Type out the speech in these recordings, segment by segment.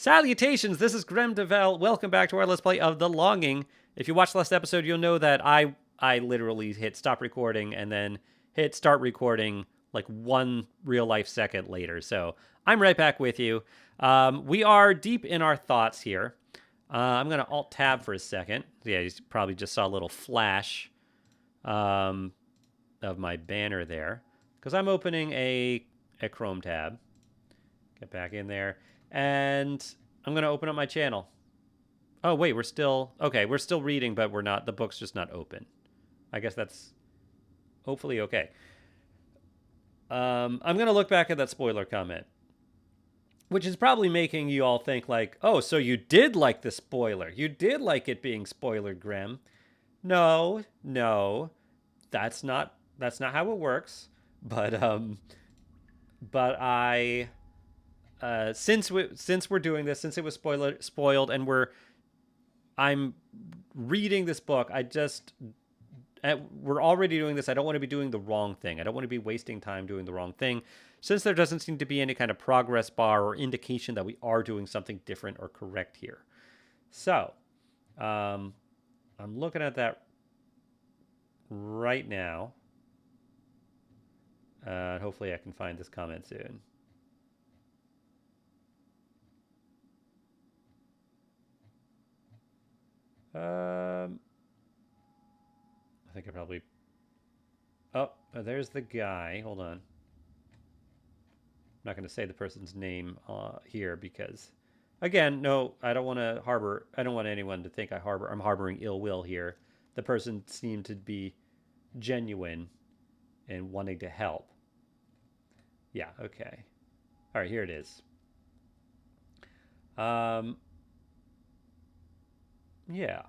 Salutations, this is Grem Devel. Welcome back to our Let's Play of The Longing. If you watched the last episode, you'll know that I literally hit stop recording and then hit start recording like one real life second later. So I'm right back with you. We are deep in our thoughts here. I'm going to Alt-Tab for a second. Yeah, you probably just saw a little flash of my banner there. Because I'm opening a Chrome tab. Get back in there. And I'm going to open up my channel. Oh, wait, we're still reading, but we're not. The book's just not open. I guess that's hopefully okay. I'm going to look back at that spoiler comment, which is probably making you all think like, oh, so you did like the spoiler. You did like it being spoilered, Grem. No, that's not how it works. But I since we're doing this, since it was spoiled, and I'm reading this book, we're already doing this. I don't want to be doing the wrong thing. I don't want to be wasting time doing the wrong thing, since there doesn't seem to be any kind of progress bar or indication that we are doing something different or correct here. So, I'm looking at that right now. Hopefully I can find this comment soon. I think I probably... Oh, there's the guy. Hold on. I'm not going to say the person's name here because, again, no, I don't want anyone to think I'm harboring ill will here. The person seemed to be genuine and wanting to help. Yeah, okay. All right, here it is. Yeah.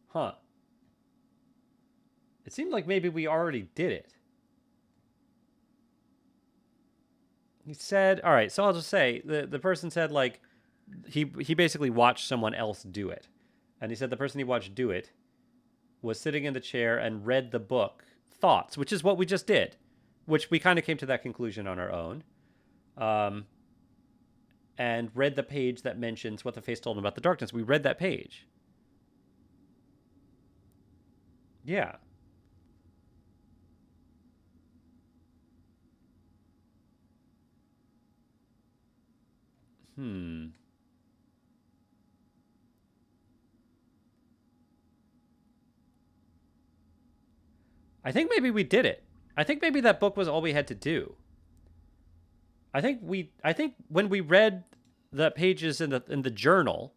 Huh. It seemed like maybe we already did it. He said, all right, so I'll just say, the person said, like, he basically watched someone else do it. And he said the person he watched do it was sitting in the chair and read the book Thoughts, which is what we just did, which we kind of came to that conclusion on our own. And read the page that mentions what the face told him about the darkness. We read that page. Yeah. I think maybe we did it. I think maybe that book was all we had to do. I think when we read the pages in the journal,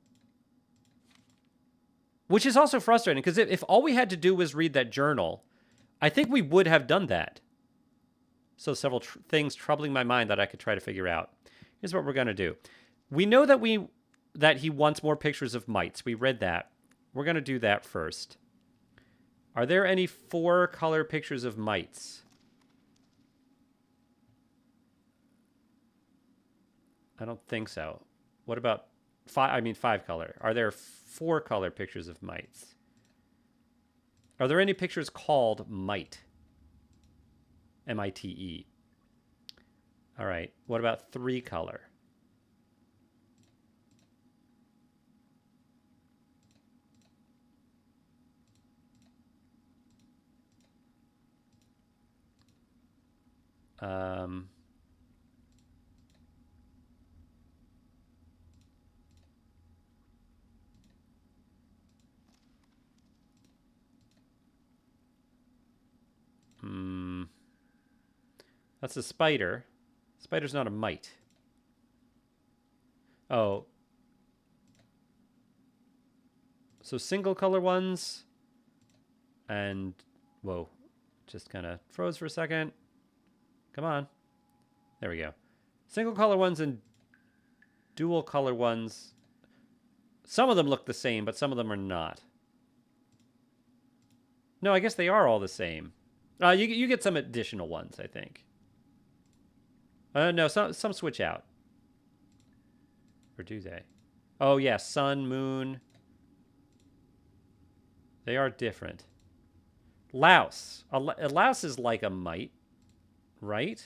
which is also frustrating because if all we had to do was read that journal, I think we would have done that. So several things troubling my mind that I could try to figure out. Here's what we're going to do. We know that he wants more pictures of mites. We read that. We're going to do that first. Are there any 4-color pictures of mites? I don't think so. What about 5-color? Are there 4-color pictures of mites? Are there any pictures called Mite? M-I-T-E. All right. What about 3-color? That's a spider. Spider's not a mite. Oh. So single color ones. And, whoa. Just kind of froze for a second. Come on. There we go. Single color ones and dual color ones. Some of them look the same, but some of them are not. No, I guess they are all the same. You get some additional ones, I think. No, some switch out. Or do they? Oh, yeah. Sun, moon. They are different. Louse. A louse is like a mite, right?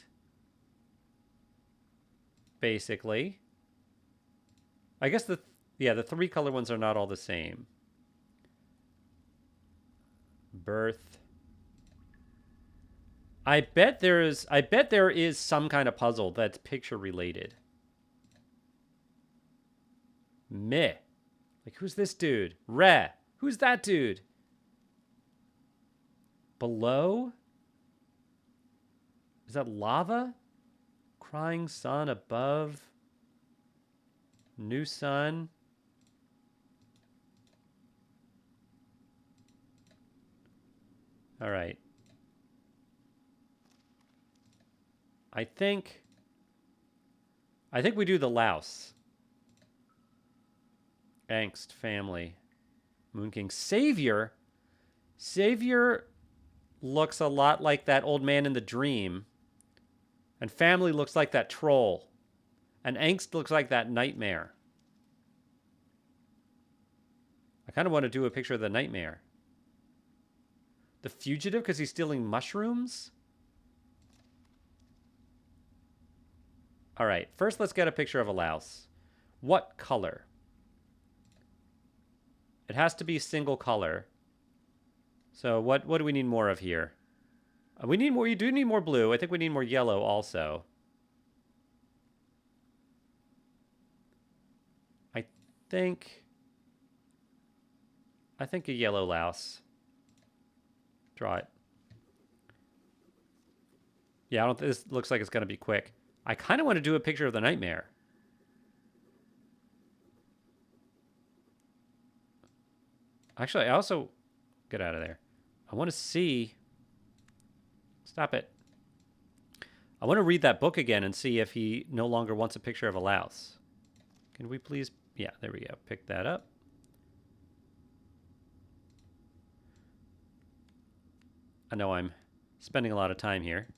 Basically. I guess the 3-color ones are not all the same. Birth. I bet there is some kind of puzzle that's picture related. Meh. Like, who's this dude? Re. Who's that dude? Below? Is that lava? Crying sun above. New sun. All right. I think we do the louse. Angst, family. Moon King. Savior? Savior looks a lot like that old man in the dream. And family looks like that troll. And angst looks like that nightmare. I kind of want to do a picture of the nightmare. The fugitive because he's stealing mushrooms? All right, first let's get a picture of a louse. What color? It has to be single color. So what do we need more of here? We need more. You do need more blue. I think we need more yellow also. I think a yellow louse. Draw it. Yeah, this looks like it's going to be quick. I kind of want to do a picture of the nightmare. Actually, I also... Get out of there. I want to see... Stop it. I want to read that book again and see if he no longer wants a picture of a louse. Can we please... Yeah, there we go. Pick that up. I know I'm spending a lot of time here.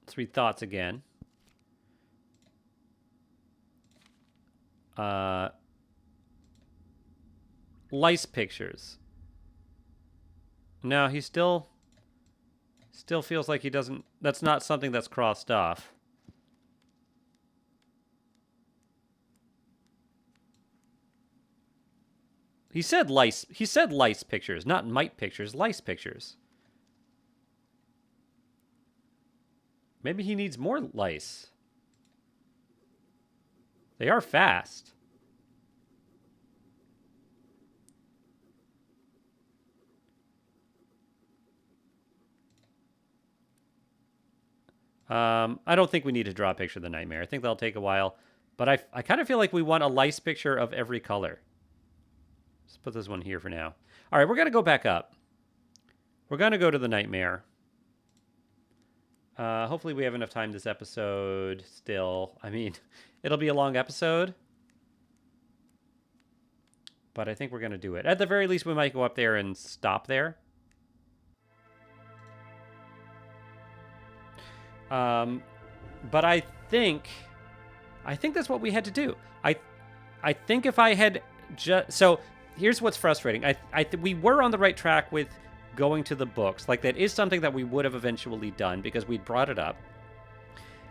Let's read thoughts again. Lice pictures. No, he still feels like he doesn't... That's not something that's crossed off. He said lice pictures, not mite pictures, lice pictures. Maybe he needs more lice. They are fast. I don't think we need to draw a picture of the nightmare. I think that'll take a while. But I kind of feel like we want a lice picture of every color. Let's put this one here for now. All right, we're going to go back up. We're going to go to the nightmare. Hopefully we have enough time this episode still. I mean, it'll be a long episode. But I think we're going to do it. At the very least, we might go up there and stop there. But I think that's what we had to do. I think if I had just... So here's what's frustrating. We were on the right track with going to the books. Like, that is something that we would have eventually done because we'd brought it up.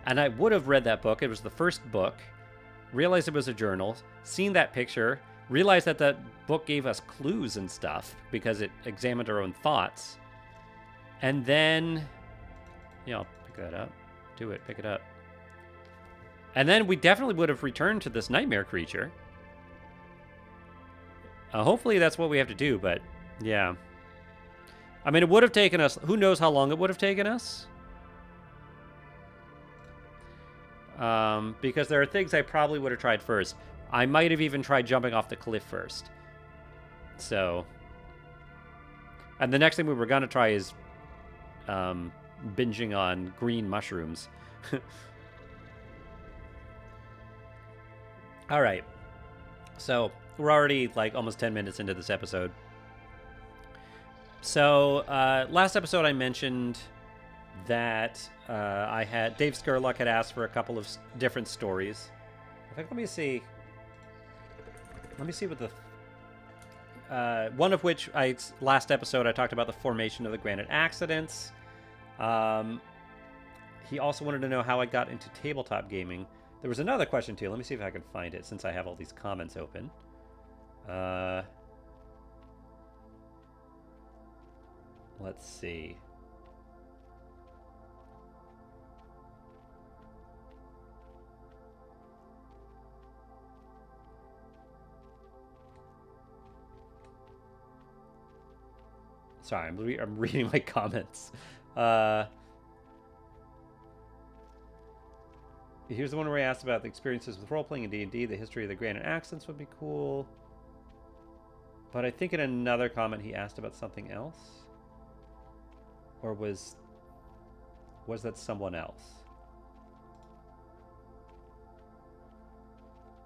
And I would have read that book. It was the first book. Realized it was a journal. Seen that picture. Realized that that book gave us clues and stuff because it examined our own thoughts. And then... Yeah, I'll pick that up. Do it. Pick it up. And then we definitely would have returned to this nightmare creature. Hopefully that's what we have to do, but yeah. I mean, it would have taken us... Who knows how long it would have taken us? Because there are things I probably would have tried first. I might have even tried jumping off the cliff first. So... And the next thing we were going to try is... binging on green mushrooms. All right. So we're already like almost 10 minutes into this episode. So last episode I mentioned that I had Dave Skurlock had asked for a couple of different stories. In fact, let me see what the one of which last episode I talked about the formation of the granite accidents. He also wanted to know how I got into tabletop gaming. There was another question too. Let me see if I can find it since I have all these comments open. Let's see. Sorry, I'm reading my comments. Here's the one where I asked about the experiences with role-playing in D&D. The history of the granite accents would be cool. But I think in another comment he asked about something else. Or was that someone else?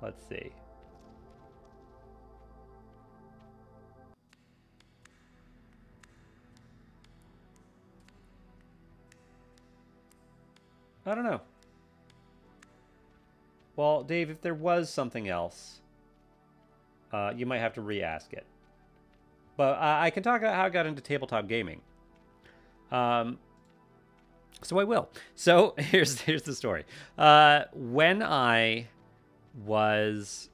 Let's see. I don't know. Well, Dave, if there was something else, you might have to re-ask it. But I can talk about how I got into tabletop gaming. So I will. So here's the story. When I was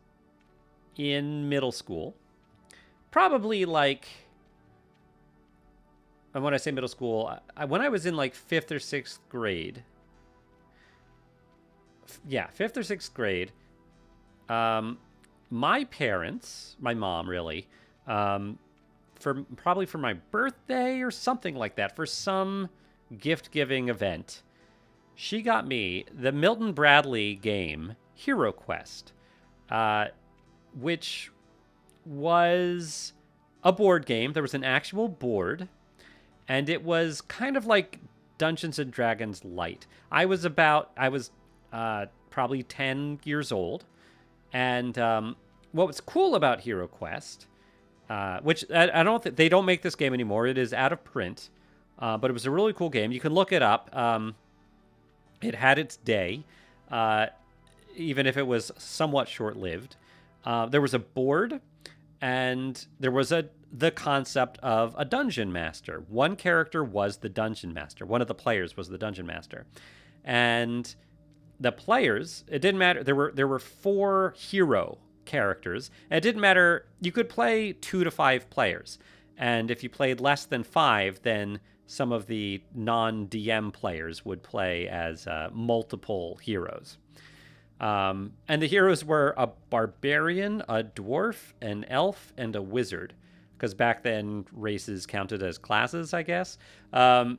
in middle school, probably like, and when I say middle school, when I was in like 5th or 6th grade, yeah, 5th or 6th grade, my parents, my mom really, probably for my birthday or something like that, for some gift-giving event, she got me the Milton Bradley game Hero Quest, which was a board game. There was an actual board, and it was kind of like Dungeons and Dragons Light. I was probably 10 years old, and what was cool about Hero Quest, which I don't think they don't make this game anymore. It is out of print, but it was a really cool game. You can look it up. It had its day, even if it was somewhat short-lived. There was a board, and there was the concept of a dungeon master. One character was the dungeon master. One of the players was the dungeon master, and the players, it didn't matter. There were 4 hero characters, and it didn't matter. You could play 2 to 5 players, and if you played less than 5, then some of the non-DM players would play as multiple heroes. And the heroes were a barbarian, a dwarf, an elf, and a wizard, because back then races counted as classes, I guess. And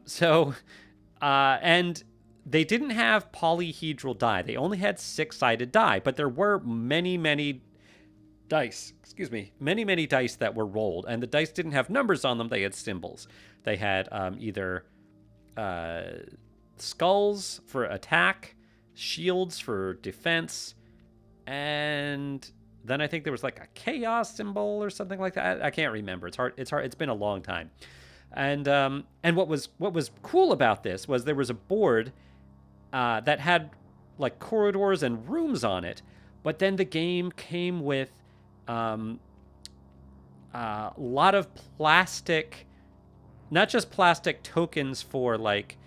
they didn't have polyhedral die. They only had 6-sided die, but there were many dice. Many dice that were rolled, and the dice didn't have numbers on them. They had symbols. They had either skulls for attack, shields for defense, and then I think there was like a chaos symbol or something like that. I can't remember. It's hard. It's been a long time. And what was cool about this was there was a board that had like corridors and rooms on it, but then the game came with a lot of plastic, not just plastic tokens for like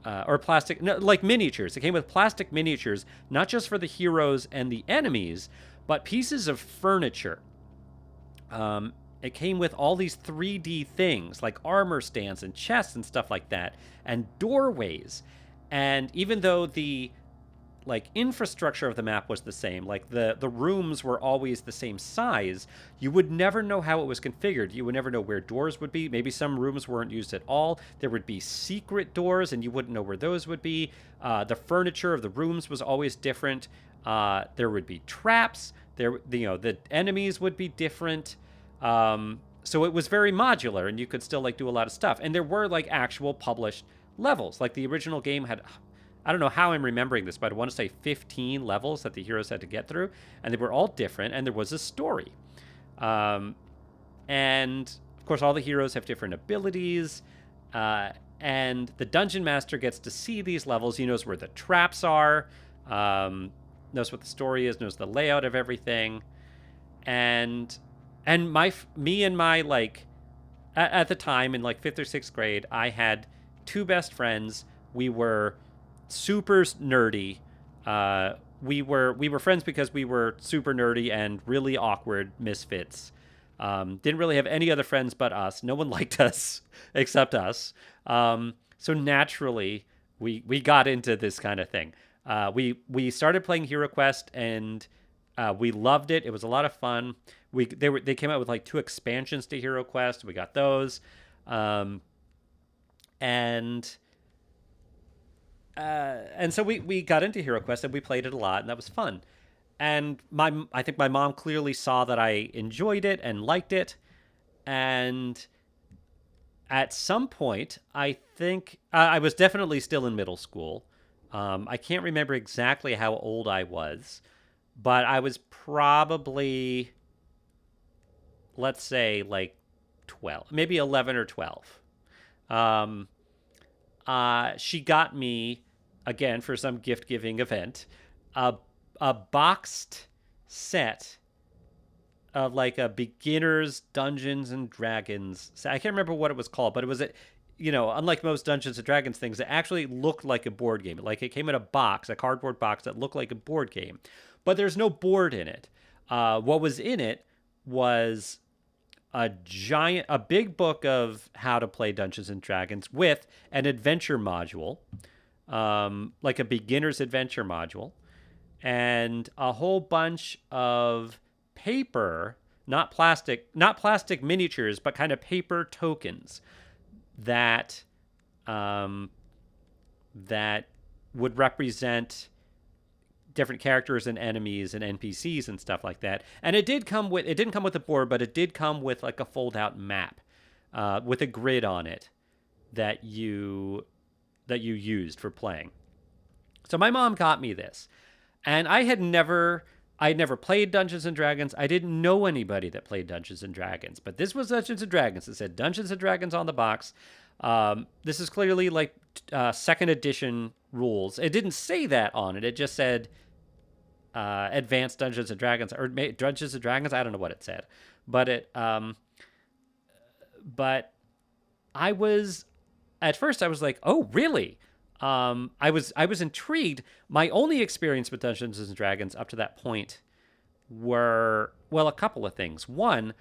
or plastic, no, like miniatures. It came with plastic miniatures, not just for the heroes and the enemies, but pieces of furniture. It came with all these 3D things like armor stands and chests and stuff like that, and doorways. And even though the like infrastructure of the map was the same, like the rooms were always the same size, you would never know how it was configured. You would never know where doors would be. Maybe some rooms weren't used at all. There would be secret doors, and you wouldn't know where those would be. The furniture of the rooms was always different. There would be traps. The enemies would be different. So it was very modular, and you could still like do a lot of stuff. And there were like actual published levels. Like the original game had, I don't know how I'm remembering this, but I want to say 15 levels that the heroes had to get through, and they were all different, and there was a story. And of course, all the heroes have different abilities, and the dungeon master gets to see these levels. He knows where the traps are, knows what the story is, knows the layout of everything, and me and my like at the time in like 5th or 6th grade, I had two best friends. We were super nerdy. We were friends because we were super nerdy and really awkward misfits. Didn't really have any other friends but us. No one liked us except us. So naturally, we got into this kind of thing. We started playing Hero Quest, and we loved it. It was a lot of fun. They came out with like 2 expansions to Hero Quest. We got those, and so we got into Hero Quest and we played it a lot, and that was fun. And I think my mom clearly saw that I enjoyed it and liked it, and at some point, I think I was definitely still in middle school. I can't remember exactly how old I was, but I was probably, let's say, like 12, maybe 11 or 12. She got me, again, for some gift-giving event, a boxed set of like a beginner's Dungeons and Dragons. I can't remember what it was called, but it was unlike most Dungeons and Dragons things, it actually looked like a board game. Like it came in a box, a cardboard box that looked like a board game, but there's no board in it. What was in it was a big book of how to play Dungeons and Dragons with an adventure module, like a beginner's adventure module, and a whole bunch of paper, not plastic miniatures, but kind of paper tokens that that would represent different characters and enemies and NPCs and stuff like that. And it didn't come with a board, but it did come with like a fold out map with a grid on it that you used for playing. So my mom got me this, and I'd never played Dungeons and Dragons. I didn't know anybody that played Dungeons and Dragons, but this was Dungeons and Dragons. It said Dungeons and Dragons on the box. This is clearly like 2nd edition rules. It didn't say that on it. It just said Advanced Dungeons and Dragons, or Dungeons and Dragons. I don't know what it said, but at first I was like, oh, really? I was intrigued. My only experience with Dungeons and Dragons up to that point were, well, a couple of things. One,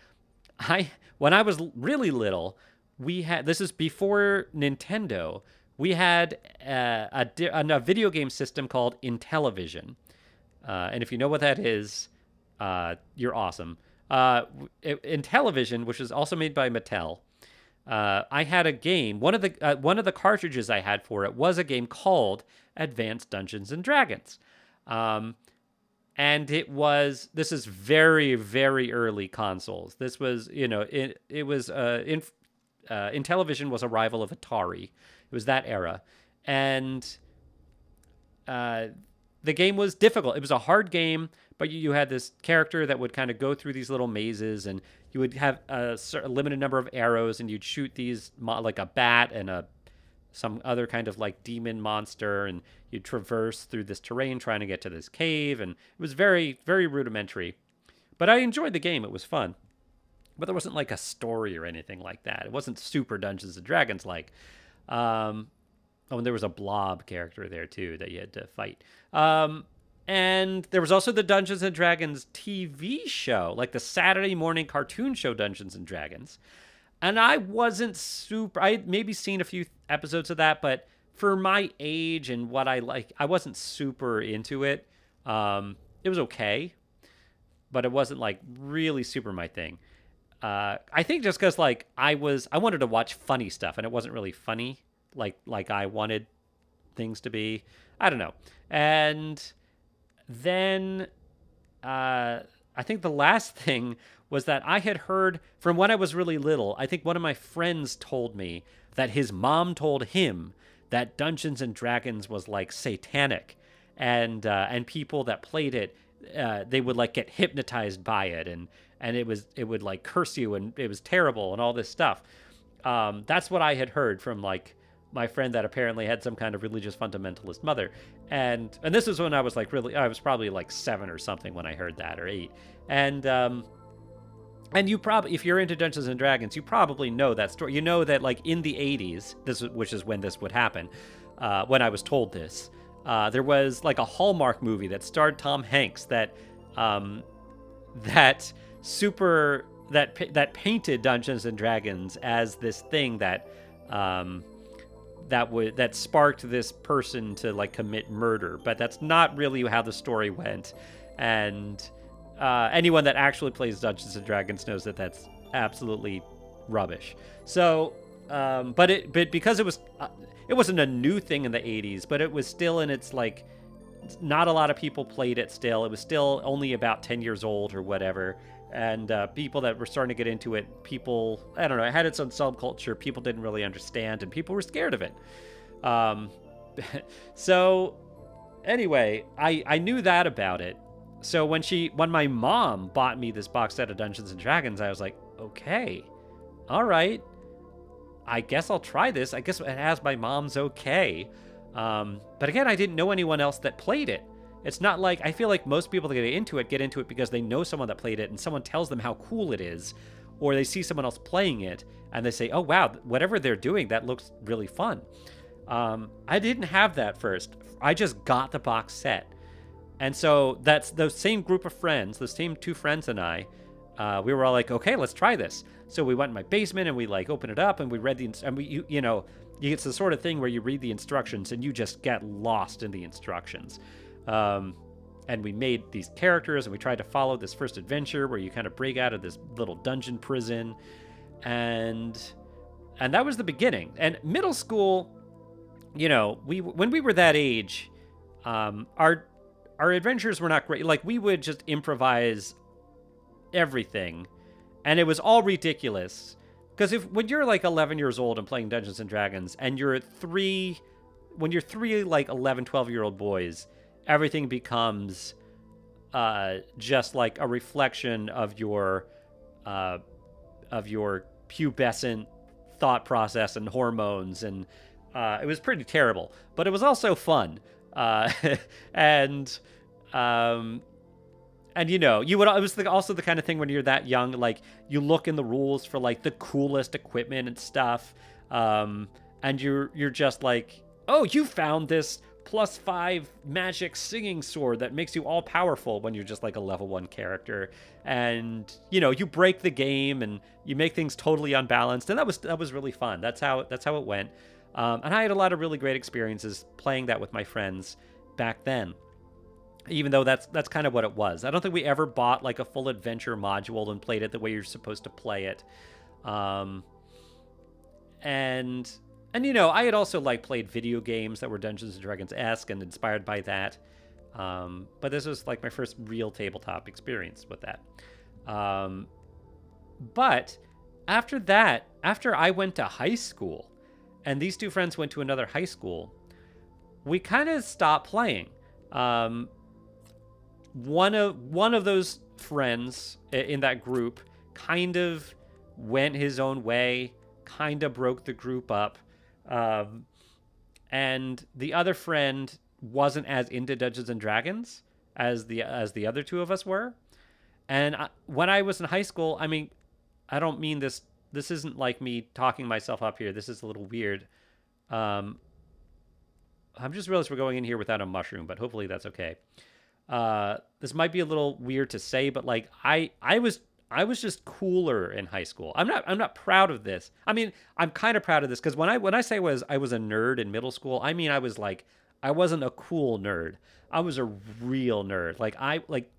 when I was really little, this is before Nintendo, we had a video game system called Intellivision. And if you know what that is, you're awesome. Intellivision, which was also made by Mattel, I had a game. One of the cartridges I had for it was a game called Advanced Dungeons and Dragons, and this is very, very early consoles. This was Intellivision was a rival of Atari. It was that era, and the game was difficult. It was a hard game, but you had this character that would kind of go through these little mazes, and you would have a limited number of arrows, and you'd shoot these like a bat and some other kind of like demon monster, and you'd traverse through this terrain trying to get to this cave, and it was very, very rudimentary. But I enjoyed the game. It was fun. But there wasn't like a story or anything like that. It wasn't super Dungeons and Dragons like. And there was a blob character there too that you had to fight. And there was also the Dungeons and Dragons TV show, like the Saturday morning cartoon show Dungeons and Dragons. And I had maybe seen a few episodes of that, but for my age and what I like, I wasn't super into it. It was okay, but it wasn't like really super my thing. I think just because like I wanted to watch funny stuff, and it wasn't really funny like I wanted things to be. I don't know. And then I think the last thing was that I had heard from when I was really little. I think one of my friends told me that his mom told him that Dungeons and Dragons was like satanic, and people that played it, they would like get hypnotized by it, and it would like curse you, and it was terrible and all this stuff. That's what I had heard from like my friend that apparently had some kind of religious fundamentalist mother. And this was when I was like I was probably like 7 or something when I heard that, or 8. And you probably, if you're into Dungeons and Dragons, you probably know that story. You know that like in the 80s, which is when this would happen, when I was told this, there was like a Hallmark movie that starred Tom Hanks um, that that painted Dungeons and Dragons as this thing that sparked this person to like commit murder, but that's not really how the story went. And anyone that actually plays Dungeons and Dragons knows that that's absolutely rubbish. So, but because it wasn't a new thing in the 80s, but it was still in its like, not a lot of people played it still. It was still only about 10 years old or whatever. And people that were starting to get into it, I don't know, it had its own subculture. People didn't really understand, and people were scared of it. So anyway, I knew that about it. So when my mom bought me this box set of Dungeons and Dragons, I was like, okay, all right, I guess I'll try this. I guess it has my mom's okay. But again, I didn't know anyone else that played it. It's not like, I feel like most people that get into it because they know someone that played it and someone tells them how cool it is, or they see someone else playing it and they say, oh wow, whatever they're doing, that looks really fun. I didn't have that first. I just got the box set. And so that's those same group of friends, those same 2 friends and I, we were all like, okay, let's try this. So we went in my basement and we like opened it up and we read it's the sort of thing where you read the instructions and you just get lost in the instructions. And we made these characters and we tried to follow this first adventure where you kind of break out of this little dungeon prison. And that was the beginning. And middle school, when we were that age, our adventures were not great. Like, we would just improvise everything, and it was all ridiculous. Because when you're like 11 years old and playing Dungeons and Dragons, and when you're three like 11, 12-year-old boys, everything becomes just like a reflection of your pubescent thought process and hormones, and it was pretty terrible. But it was also fun. It was also the kind of thing when you're that young, like you look in the rules for like the coolest equipment and stuff, and you're just like, oh, you found this +5 magic singing sword that makes you all powerful when you're just like a level 1 character, and you break the game and you make things totally unbalanced, and that was really fun. That's how it went. And I had a lot of really great experiences playing that with my friends back then, even though that's kind of what it was. I don't think we ever bought like a full adventure module and played it the way you're supposed to play it. And I had also like played video games that were Dungeons and Dragons-esque and inspired by that. But this was like my first real tabletop experience with that. But after that, after I went to high school, and these 2 friends went to another high school, we kind of stopped playing. One of those friends in that group kind of went his own way, kind of broke the group up, and the other friend wasn't as into Dungeons and Dragons as the other 2 of us were. And when I was in high school, I mean, I don't mean this. This isn't like me talking myself up here. This is a little weird. I'm just realized we're going in here without a mushroom, but hopefully that's okay. This might be a little weird to say, but like I was just cooler in high school. I'm not proud of this. I mean, I'm kind of proud of this because when I say I was a nerd in middle school, I mean I wasn't a cool nerd. I was a real nerd. Like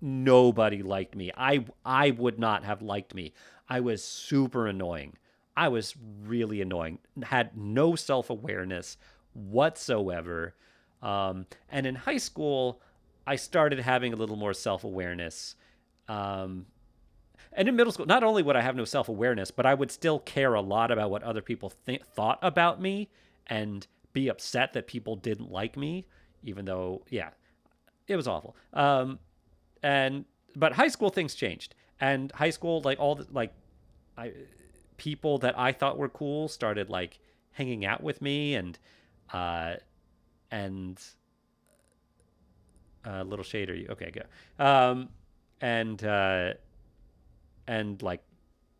nobody liked me. I would not have liked me. I was super annoying. I was really annoying. Had no self-awareness whatsoever. And in high school, I started having a little more self-awareness. And in middle school, not only would I have no self-awareness, but I would still care a lot about what other people thought about me and be upset that people didn't like me, even though, yeah, it was awful. But high school things changed. And high school, like people that I thought were cool started like hanging out with me and little shade, are you okay? Go. And like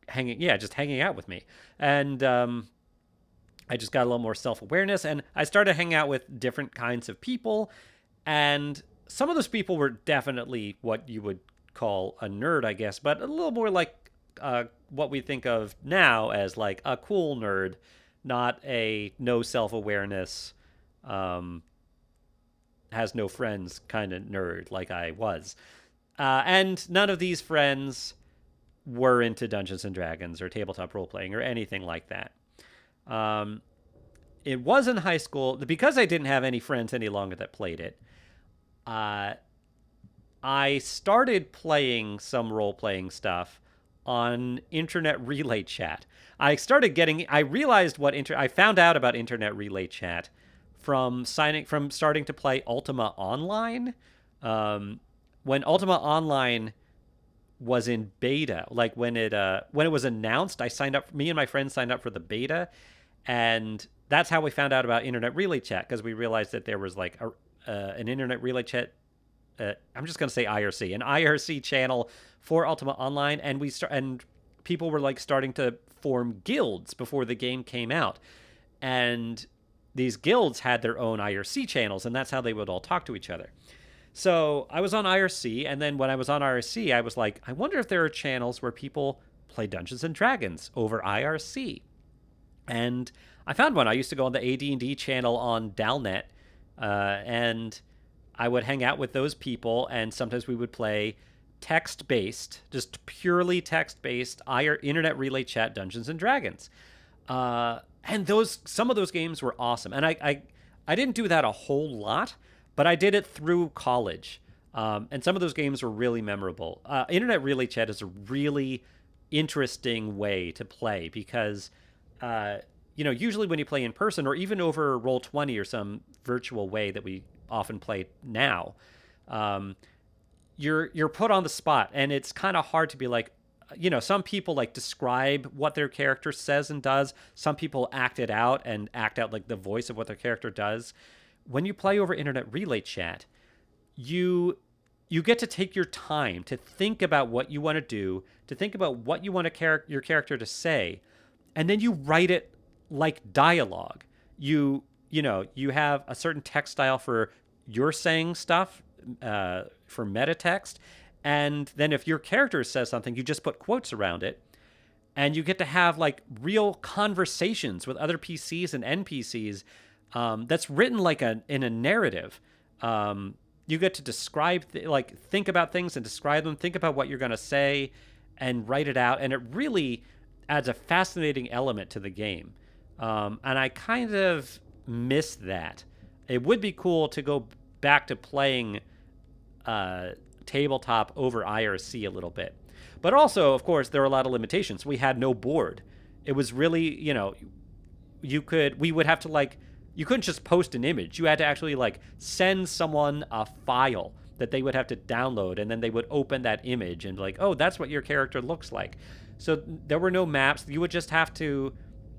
just hanging out with me, and I just got a little more self-awareness, and I started hanging out with different kinds of people, and some of those people were definitely what you would call a nerd, I guess, but a little more like what we think of now as like a cool nerd, not a no self-awareness, has no friends kind of nerd like I was. And none of these friends were into Dungeons and Dragons or tabletop role playing or anything like that. It was in high school, because I didn't have any friends any longer that played it. I started playing some role playing stuff on internet relay chat. I realized I found out about internet relay chat from starting to play Ultima Online. When Ultima Online was in beta, like when it was announced, me and my friends signed up for the beta, and that's how we found out about internet relay chat, because we realized that there was like an internet relay chat. I'm just going to say an IRC channel for Ultima Online, and and people were like starting to form guilds before the game came out, and these guilds had their own IRC channels, and that's how they would all talk to each other. So I was on IRC, and then when I was on IRC, I was like, I wonder if there are channels where people play Dungeons and Dragons over IRC. And I found one. I used to go on the AD&D channel on Dalnet, and I would hang out with those people, and sometimes we would play text-based, just purely text-based internet relay chat Dungeons and Dragons. And some of those games were awesome. And I didn't do that a whole lot, but I did it through college. And some of those games were really memorable. Internet relay chat is a really interesting way to play because, usually when you play in person or even over Roll20 or some virtual way that we often play now, you're put on the spot, and it's kind of hard to be like, some people like describe what their character says and does. Some people act it out and act out like the voice of what their character does. When you play over internet relay chat, you get to take your time to think about what you want to do, to think about what you want your character to say, and then you write it like dialogue. You have a certain text style for your saying stuff, for meta text, and then if your character says something, you just put quotes around it, and you get to have like real conversations with other PCs and NPCs. That's written like in a narrative. You get to describe, think about things and describe them. Think about what you're going to say and write it out. And it really adds a fascinating element to the game. And I kind of miss that. It would be cool to go back to playing tabletop over IRC a little bit. But also, of course, there are a lot of limitations. We had no board. It was really, we would have to you couldn't just post an image. You had to actually send someone a file that they would have to download, and then they would open that image and oh, that's what your character looks like. So there were no maps. You would just have to,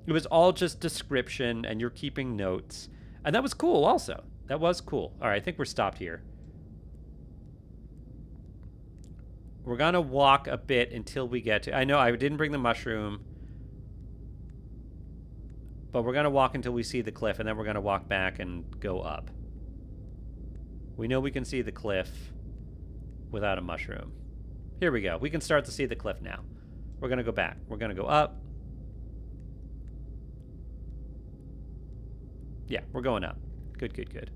it was all just description, and you're keeping notes. And that was cool also. That was cool. All right, I think we're stopped here. We're going to walk a bit until we get to, I know I didn't bring the mushroom, but we're going to walk until we see the cliff, and then we're going to walk back and go up. We know we can see the cliff without a mushroom. Here we go. We can start to see the cliff now. We're going to go back. We're going to go up. Yeah, we're going up. Good, good, good.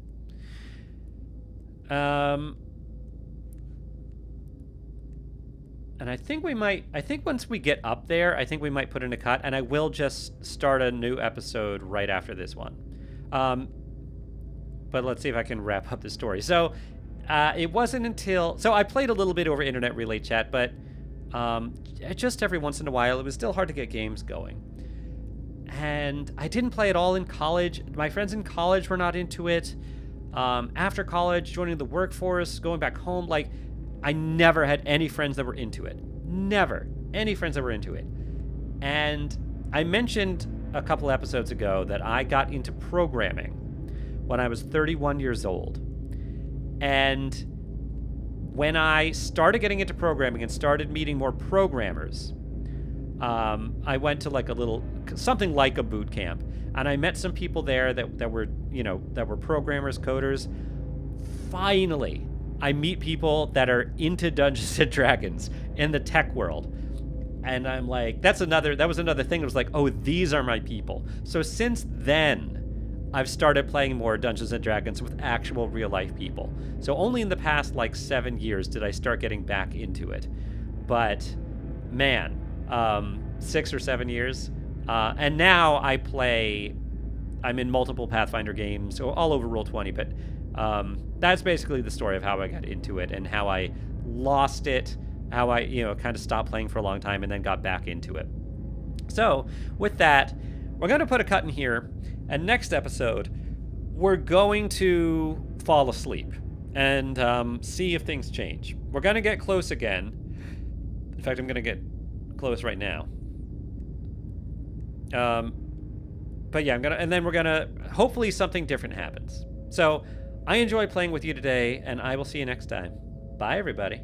And I think once we get up there, I think we might put in a cut, and I will just start a new episode right after this one. But let's see if I can wrap up the story. So it wasn't until, so I played a little bit over internet relay chat, but just every once in a while, it was still hard to get games going. And I didn't play at all in college. My friends in college were not into it. After college, joining the workforce, going back home, I never had any friends that were into it. Never. Any friends that were into it. And I mentioned a couple episodes ago that I got into programming when I was 31 years old. And when I started getting into programming and started meeting more programmers, I went to like something like a boot camp, and I met some people there that were programmers, coders. Finally, I meet people that are into Dungeons and Dragons in the tech world. And I'm like, that was another thing. It was like, oh, these are my people. So since then, I've started playing more Dungeons and Dragons with actual real life people. So only in the past like 7 years did I start getting back into it. But man, 6 or 7 years. And now I'm in multiple Pathfinder games, all over Roll20, but that's basically the story of how I got into it and how I lost it, how I, kind of stopped playing for a long time and then got back into it. So with that, we're going to put a cut in here, and next episode, we're going to fall asleep and see if things change. We're going to get close again. In fact, I'm going to get close right now. But yeah, and then we're going to, hopefully something different happens. So I enjoy playing with you today, and I will see you next time. Bye, everybody.